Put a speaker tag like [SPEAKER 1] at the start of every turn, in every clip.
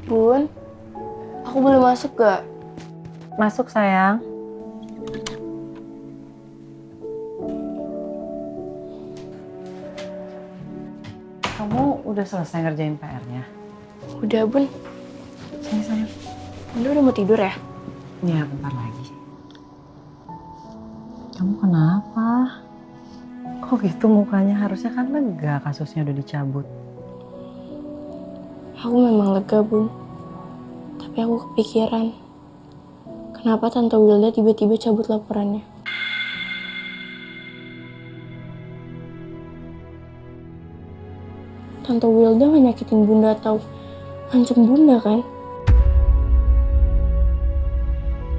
[SPEAKER 1] Bun, aku boleh masuk gak?
[SPEAKER 2] Masuk sayang. Kamu udah selesai ngerjain PR-nya?
[SPEAKER 1] Udah Bun.
[SPEAKER 2] Sini sayang.
[SPEAKER 1] Bunda udah mau tidur ya?
[SPEAKER 2] Iya, bentar lagi. Kamu kenapa? Kok gitu mukanya? Harusnya kan lega kasusnya udah dicabut.
[SPEAKER 1] Aku memang lega Bun. Tapi aku kepikiran. Kenapa Tante Wilda tiba-tiba cabut laporannya? Tante Wilda gak nyakitin Bunda atau ngancem Bunda kan?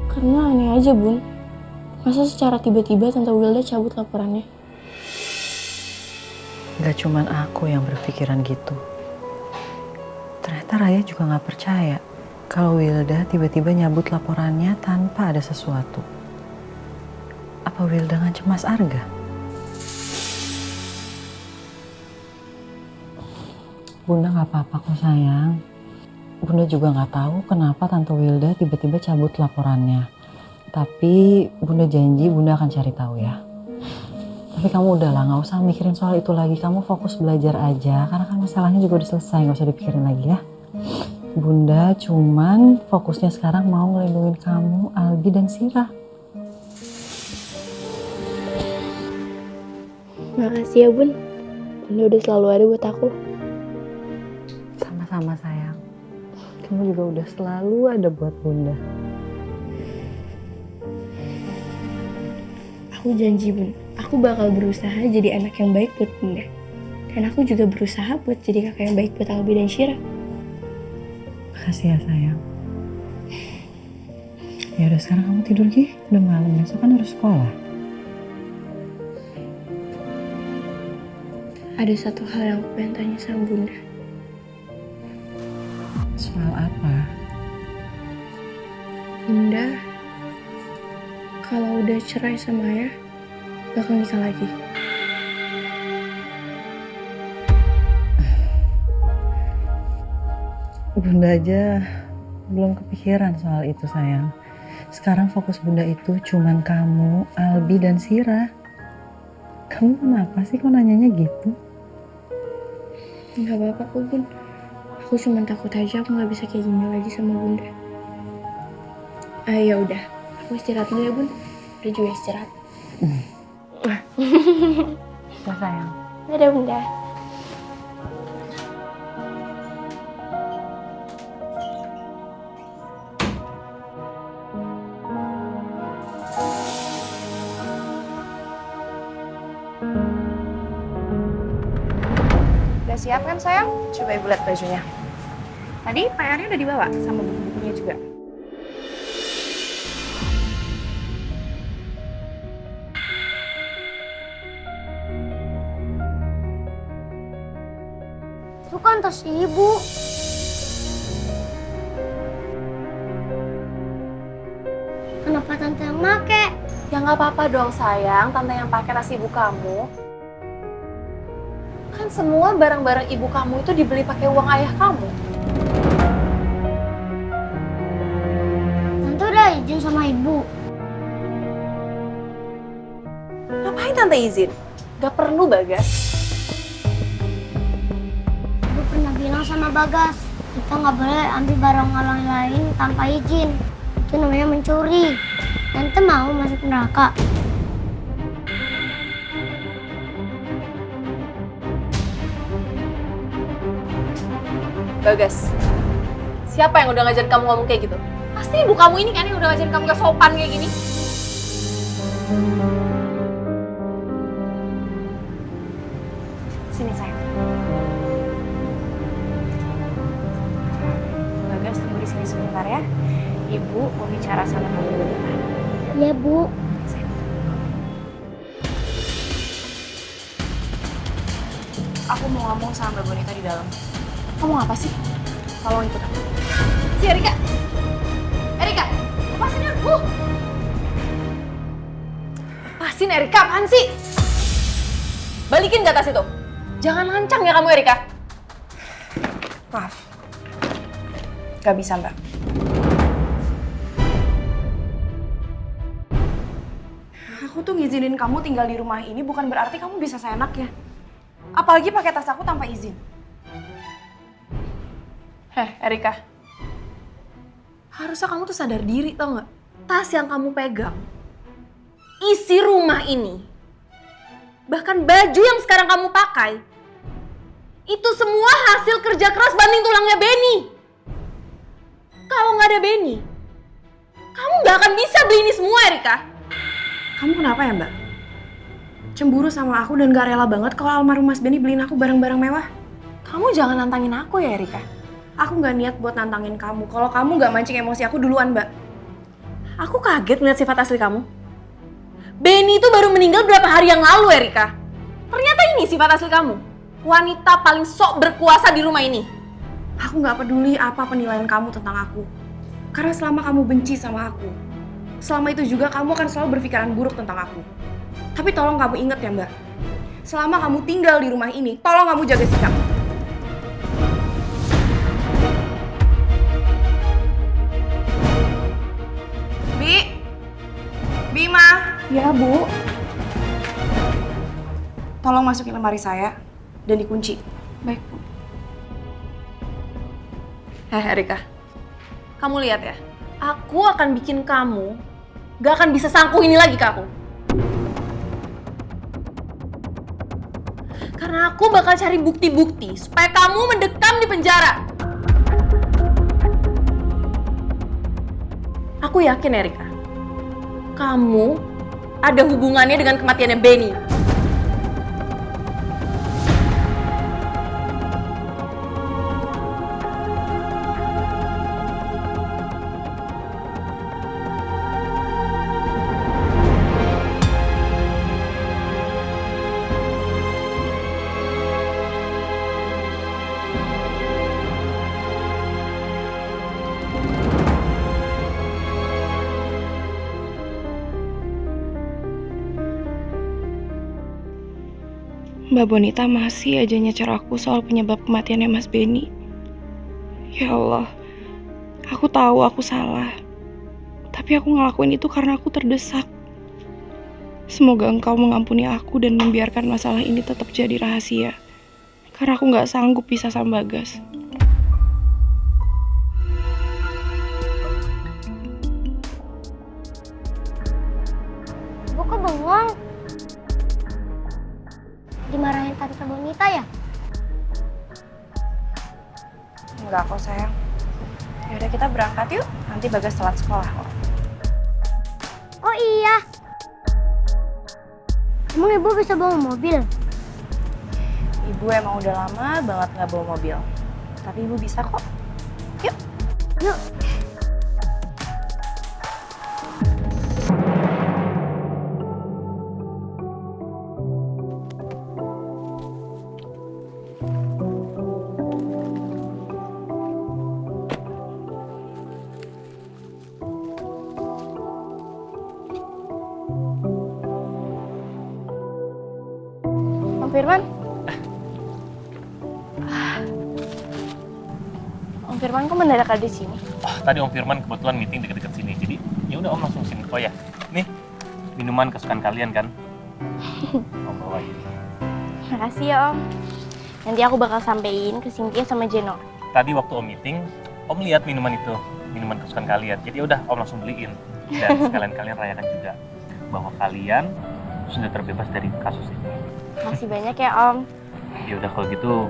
[SPEAKER 1] Karena aneh aja Bun. Masa secara tiba-tiba Tante Wilda cabut laporannya?
[SPEAKER 2] Gak cuman aku yang berpikiran gitu. Ternyata Raya juga gak percaya kalau Wilda tiba-tiba nyabut laporannya tanpa ada sesuatu. Apa Wilda ngancem Mas Arga? Bunda gak apa-apa kok sayang. Bunda juga gak tahu kenapa Tante Wilda tiba-tiba cabut laporannya. Tapi Bunda janji Bunda akan cari tahu ya. Tapi kamu udahlah, gak usah mikirin soal itu lagi. Kamu fokus belajar aja, karena kan masalahnya juga udah selesai, gak usah dipikirin lagi ya. Bunda cuman fokusnya sekarang mau ngelindungin kamu, Albi dan Sira.
[SPEAKER 1] Makasih ya Bun. Bunda udah selalu ada buat aku.
[SPEAKER 2] Sama-sama sayang. Kamu juga udah selalu ada buat Bunda.
[SPEAKER 1] Aku janji Bun, aku bakal berusaha jadi anak yang baik buat Bunda. Dan aku juga berusaha buat jadi kakak yang baik buat Albi dan Syira.
[SPEAKER 2] Makasih ya sayang. Ya udah sekarang kamu tidur Gi. Udah malam, besok kan harus sekolah.
[SPEAKER 1] Ada satu hal yang aku pengen tanya sama Bunda.
[SPEAKER 2] Soal apa?
[SPEAKER 1] Bunda, kalau udah cerai sama ayah, bakal nikah lagi.
[SPEAKER 2] Bunda aja belum kepikiran soal itu sayang. Sekarang fokus Bunda itu cuman kamu, Albi dan Sira. Kamu kenapa sih kok nanyanya gitu?
[SPEAKER 1] Gak apa-apa kok Bun. Aku cuma takut aja aku gak bisa kayak gini lagi sama Bunda. Ya udah, aku istirahat dulu ya Bun. Udah juga istirahat.
[SPEAKER 2] Ya sayang.
[SPEAKER 1] Dadah Bunda.
[SPEAKER 3] Udah siap kan sayang? Coba ibu lihat bajunya. Tadi PR-nya udah dibawa sama buku-bukunya juga.
[SPEAKER 4] Itu kan tas ibu. Kenapa tante yang make?
[SPEAKER 3] Ya nggak apa-apa dong sayang, tante yang pakai tas ibu kamu. Kan semua barang-barang ibu kamu itu dibeli pakai uang ayah kamu.
[SPEAKER 4] Tante udah izin sama ibu.
[SPEAKER 3] Ngapain tante izin? Gak perlu Bagas.
[SPEAKER 4] Ibu pernah bilang sama Bagas, kita nggak boleh ambil barang orang lain tanpa izin. Itu namanya mencuri. Tante mau masuk neraka.
[SPEAKER 3] Bagas, siapa yang udah ngajarin kamu ngomong kayak gitu? Pasti ibu kamu ini kan yang udah ngajarin kamu gak sopan kayak gini. Sini sayang. Bagas tunggu di sini sebentar ya. Ibu mau bicara sama kamu bentar.
[SPEAKER 4] Ya Bu.
[SPEAKER 3] Aku mau ngomong sama Mbak Bonita di dalam. Kamu apa sih? Tolong ikut aku. Si Erika! Erika! Lepasin aku! Lepasin Erika, apaan sih? Balikin ke atas itu. Jangan lancang ya kamu Erika. Maaf. Gak bisa, Mbak. Aku tuh ngizinin kamu tinggal di rumah ini bukan berarti kamu bisa seenaknya. Apalagi pakai tas aku tanpa izin. Erika. Harusnya kamu tuh sadar diri, tau gak? Tas yang kamu pegang, isi rumah ini, bahkan baju yang sekarang kamu pakai, itu semua hasil kerja keras banting tulangnya Benny. Kalau nggak ada Benny, kamu nggak akan bisa beli ini semua, Erika. Kamu kenapa ya, Mbak? Cemburu sama aku dan gak rela banget kalau almarhum Mas Benny beliin aku barang-barang mewah? Kamu jangan nantangin aku ya, Erika. Aku nggak niat buat nantangin kamu. Kalau kamu nggak mancing emosi aku duluan, Mbak. Aku kaget ngeliat sifat asli kamu. Benny itu baru meninggal berapa hari yang lalu, Erika. Ternyata ini sifat asli kamu. Wanita paling sok berkuasa di rumah ini. Aku nggak peduli apa penilaian kamu tentang aku. Karena selama kamu benci sama aku, selama itu juga kamu akan selalu berpikiran buruk tentang aku. Tapi tolong kamu ingat ya, Mbak. Selama kamu tinggal di rumah ini, tolong kamu jaga sikap. Bima. Ya, Bu. Tolong masukin lemari saya dan dikunci. Baik, Bu. Erika. Kamu lihat ya. Aku akan bikin kamu gak akan bisa sangkuh ini lagi ke aku. Karena aku bakal cari bukti-bukti supaya kamu mendekam di penjara. Aku yakin, Erika. Kamu ada hubungannya dengan kematiannya Benny.
[SPEAKER 1] Mbak Bonita masih aja nyecer aku soal penyebab kematiannya Mas Benny. Ya Allah, aku tahu aku salah. Tapi aku ngelakuin itu karena aku terdesak. Semoga Engkau mengampuni aku dan membiarkan masalah ini tetap jadi rahasia. Karena aku gak sanggup pisah sama Bagas.
[SPEAKER 4] Ibu kok bengong? Dimarahin Tante Bonita ya?
[SPEAKER 3] Enggak kok, sayang. Yaudah kita berangkat yuk. Nanti Bagas telat sekolah kok.
[SPEAKER 4] Oh iya. Emang ibu bisa bawa mobil?
[SPEAKER 3] Ibu emang udah lama banget gak bawa mobil. Tapi ibu bisa kok. Yuk.
[SPEAKER 4] Yuk.
[SPEAKER 1] Om Firman? Om Firman kok mendadak ada di sini?
[SPEAKER 5] Oh, tadi Om Firman kebetulan meeting deket-deket sini. Jadi ya udah Om langsung sini. Oh ya, nih minuman kesukaan kalian kan? Om bawain.
[SPEAKER 1] Makasih ya Om. Nanti aku bakal sampein ke Cynthia sama Jeno.
[SPEAKER 5] Tadi waktu Om meeting, Om lihat minuman itu, minuman kesukaan kalian. Jadi ya udah Om langsung beliin. Dan sekalian kalian rayakan juga bahwa kalian sudah terbebas dari kasus ini.
[SPEAKER 1] Makasih banyak ya Om.
[SPEAKER 5] Ya udah kalau gitu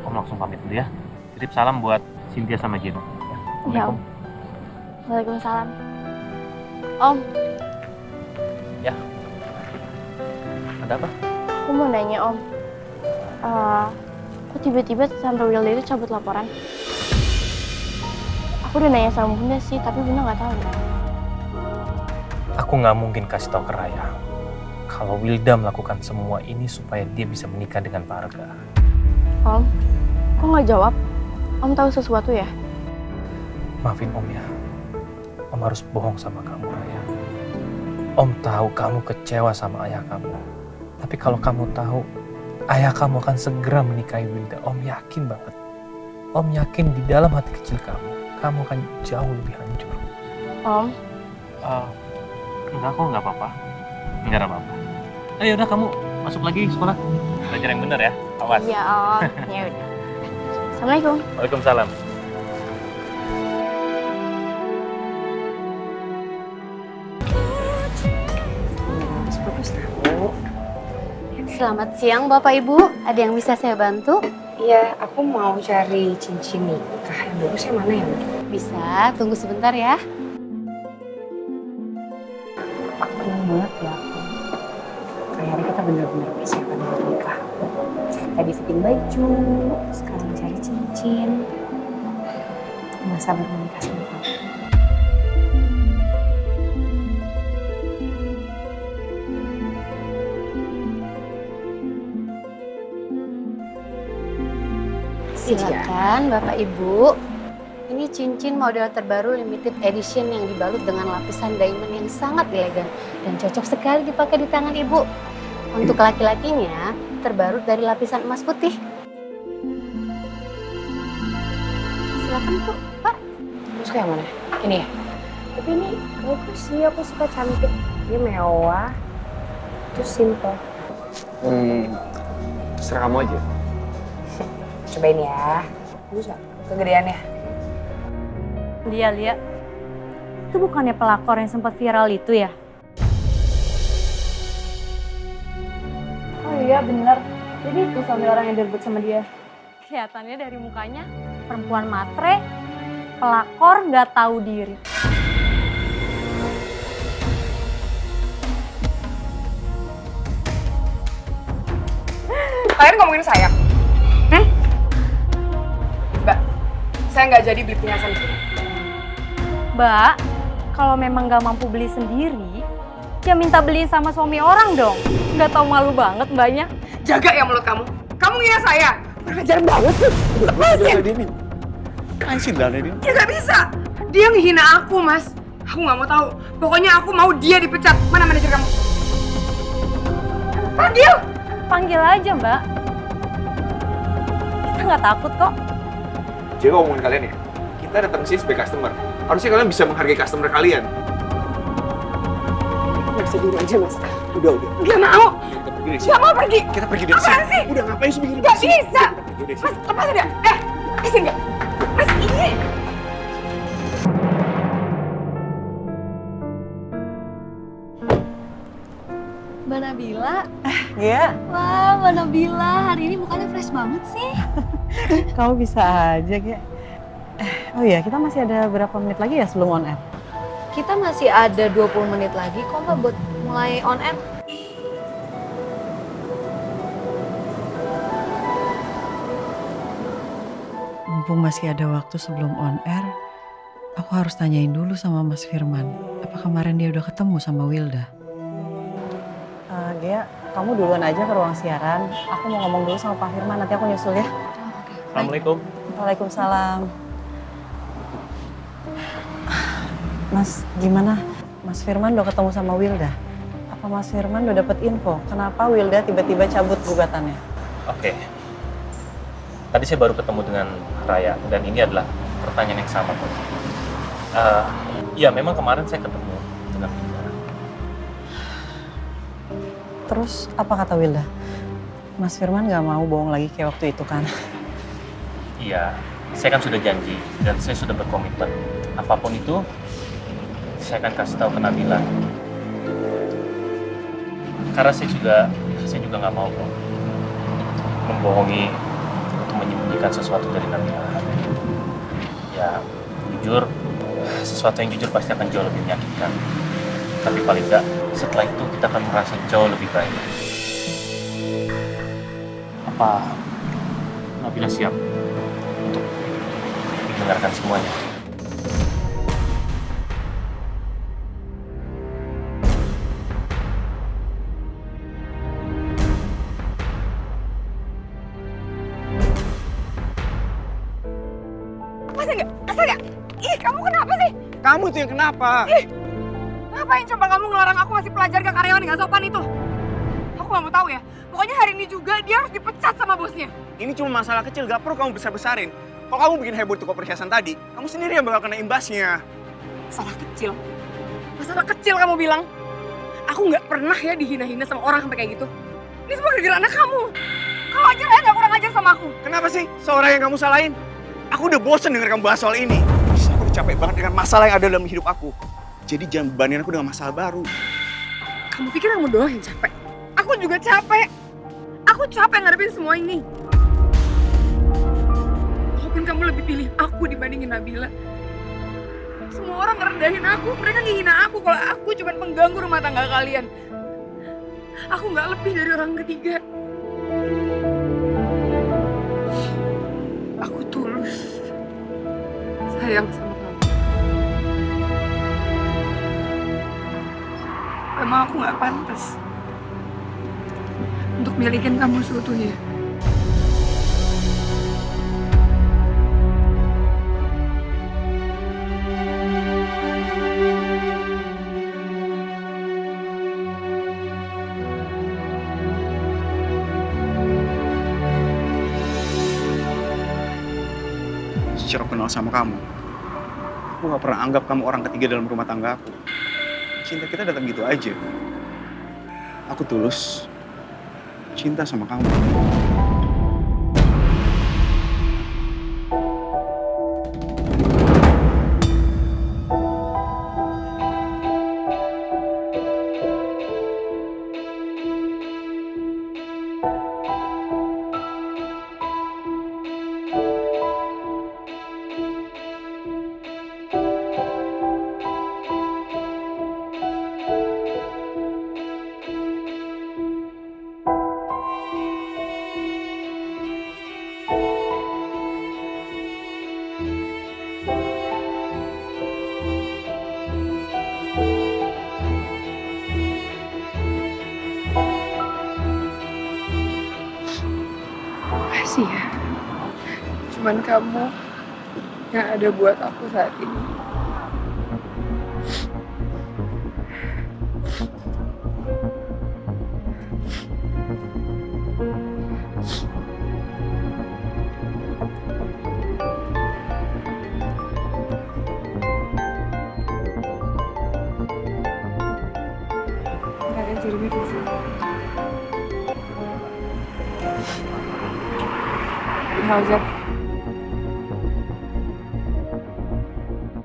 [SPEAKER 5] Om langsung pamit dulu ya. Titip salam buat Cynthia sama Jeno.
[SPEAKER 1] Ya Om. Waalaikumsalam. Om,
[SPEAKER 5] Ya. Ada apa?
[SPEAKER 1] aku mau nanya Om. Kok tiba-tiba Tante Wilda itu cabut laporan? Aku udah nanya sama Bunda sih, tapi Bunda nggak tahu.
[SPEAKER 5] Aku nggak mungkin kasih tahu ke Raya kalau Wilda melakukan semua ini supaya dia bisa menikah dengan Pak Arga.
[SPEAKER 1] Om, kok nggak jawab? Om tahu sesuatu ya?
[SPEAKER 5] Maafin Om ya. Om harus bohong sama kamu, Raya. Om tahu kamu kecewa sama ayah kamu. Tapi kalau kamu tahu ayah kamu akan segera menikahi Wilda, Om yakin banget. Om yakin di dalam hati kecil kamu kamu akan jauh lebih hancur.
[SPEAKER 1] Om,
[SPEAKER 5] Enggak kok, nggak apa-apa. Nggak ada apa-apa. Ayo udah kamu masuk lagi sekolah. Belajar yang bener ya, awas.
[SPEAKER 1] iya Om. Ya udah. Assalamualaikum.
[SPEAKER 5] Waalaikumsalam.
[SPEAKER 6] Selamat siang Bapak Ibu, ada yang bisa saya bantu?
[SPEAKER 7] Iya, aku mau cari cincin nikah yang bagusnya mana ya?
[SPEAKER 6] Bisa, tunggu sebentar ya.
[SPEAKER 7] Aku banget ya aku. Kayaknya kita bener-bener persiapan buat nikah. Tadi fitting baju, sekarang cari cincin. Nggak sabar menikah sama kamu.
[SPEAKER 6] Silakan Bapak Ibu. Ini cincin model terbaru limited edition yang dibalut dengan lapisan diamond yang sangat elegan dan cocok sekali dipakai di tangan Ibu. Untuk laki-lakinya terbaru dari lapisan emas putih. Silakan Bu, Pak.
[SPEAKER 7] Terus kayak mana? Ini ya? Tapi ini bagus sih, aku suka cantik. Dia mewah, terus simple.
[SPEAKER 8] Terserah kamu aja.
[SPEAKER 7] Cobain ya. Bagus gak? Kegedeannya.
[SPEAKER 9] Lia, itu bukannya pelakor yang sempat viral itu ya? Oh iya bener, jadi itu suami orang yang direbut sama dia. Kelihatannya dari mukanya, perempuan matre, pelakor nggak tahu diri.
[SPEAKER 7] Kalian ngomongin saya? Mbak, saya nggak jadi beli perhiasan itu.
[SPEAKER 9] Mbak, kalau memang nggak mampu beli sendiri, ya minta beliin sama suami orang dong. Nggak tahu malu banget mbaknya.
[SPEAKER 7] Jaga ya mulut kamu. Kamu ngira saya? Kurang banget sih. Lepasin.
[SPEAKER 8] Kasih lah ini.
[SPEAKER 7] Ya nggak bisa. Dia ngehina aku, Mas. Aku nggak mau tahu. Pokoknya aku mau dia dipecat. Mana manajer kamu? Panggil.
[SPEAKER 9] Panggil aja mbak. Kita nggak takut kok.
[SPEAKER 8] Jadi ngomongin kalian ya, kita datang sini sebagai customer. Harusnya kalian bisa menghargai customer kalian.
[SPEAKER 7] Nggak bisa dulu aja, Mas.
[SPEAKER 8] Udah.
[SPEAKER 7] Nggak mau.
[SPEAKER 8] Kita pergi dari sini.
[SPEAKER 7] Nggak mau pergi.
[SPEAKER 8] Kita pergi dari
[SPEAKER 7] Apaan
[SPEAKER 8] sini.
[SPEAKER 7] sih?
[SPEAKER 8] Udah ngapain sih begini?
[SPEAKER 7] Nggak bisa.
[SPEAKER 8] Kita pergi dari sini.
[SPEAKER 7] Mas, lepasin dia. Lepasin nggak? Mas, ini.
[SPEAKER 6] Mbak Nabila.
[SPEAKER 2] Iya,
[SPEAKER 6] Wah, Mbak Nabila, hari ini mukanya fresh banget sih.
[SPEAKER 2] kamu bisa aja, Ge. Oh iya, kita masih ada berapa menit lagi ya sebelum on air?
[SPEAKER 6] Kita masih ada 20 menit lagi kok Mbak buat mulai on air.
[SPEAKER 2] Mumpung masih ada waktu sebelum on air, aku harus tanyain dulu sama Mas Firman. Apa kemarin dia udah ketemu sama Wilda? Gia, kamu duluan aja ke ruang siaran. Aku mau ngomong dulu sama Pak Firman, nanti aku nyusul ya.
[SPEAKER 5] Assalamualaikum.
[SPEAKER 2] Waalaikumsalam. Mas, gimana? Mas Firman udah ketemu sama Wilda? Apa Mas Firman udah dapet info? Kenapa Wilda tiba-tiba cabut gugatannya?
[SPEAKER 5] Oke. Tadi saya baru ketemu dengan Raya dan ini adalah pertanyaan yang sama kok. Ya memang kemarin saya ketemu dengan Wilda.
[SPEAKER 2] Terus apa kata Wilda? Mas Firman gak mau bohong lagi kayak waktu itu kan?
[SPEAKER 5] Iya, saya kan sudah janji dan saya sudah berkomitmen. Apapun itu, saya akan kasih tahu ke Nabila. Karena saya juga nggak mau kok membohongi atau menyembunyikan sesuatu dari Nabila. Ya, jujur, sesuatu yang jujur pasti akan jauh lebih menyakitkan. Tapi paling nggak, setelah itu kita akan merasa jauh lebih baik. Apa Nabila siap untuk mendengarkan semuanya?
[SPEAKER 7] Asal nggak? Ih, kamu kenapa sih?
[SPEAKER 8] Kamu itu yang kenapa?
[SPEAKER 7] Ngapain coba kamu ngelarang aku masih pelajar ke karyawan nggak sopan itu? Aku nggak mau tahu ya. Pokoknya hari ini juga dia harus dipecat sama bosnya.
[SPEAKER 8] Ini cuma masalah kecil, gak perlu kamu besar-besarin. Kalau kamu bikin heboh di toko perhiasan tadi, kamu sendiri yang bakal kena imbasnya.
[SPEAKER 3] Masalah kecil. Masalah kecil kamu bilang. Aku nggak pernah ya dihina-hina sama orang sampai kayak gitu. Ini semua gara-gara anak kamu. Kalau ajar ya nggak kurang ajar sama aku.
[SPEAKER 8] Kenapa sih seorang yang kamu salahin? Aku udah bosen denger kamu bahas soal ini. Aku udah capek banget dengan masalah yang ada dalam hidup aku. Jadi jangan bebanin aku dengan masalah baru.
[SPEAKER 3] Kamu pikir kamu doang yang capek? Aku juga capek. Aku capek ngadepin semua ini. Walaupun kamu lebih pilih aku dibandingin Nabila. Semua orang ngerendahin aku, mereka ngehina aku kalau aku cuma pengganggu rumah tangga kalian. Aku nggak lebih dari orang ketiga. Aku tulus sayang sama kamu. Emang aku nggak pantas untuk milikin kamu seutuhnya.
[SPEAKER 8] Secara kenal sama kamu, aku gak pernah anggap kamu orang ketiga dalam rumah tangga aku. Cinta kita datang gitu aja. Aku tulus cinta sama kamu.
[SPEAKER 3] Makasih ya. Cuman kamu yang ada buat aku saat ini. Gak ada Jeremy di sini. How's that?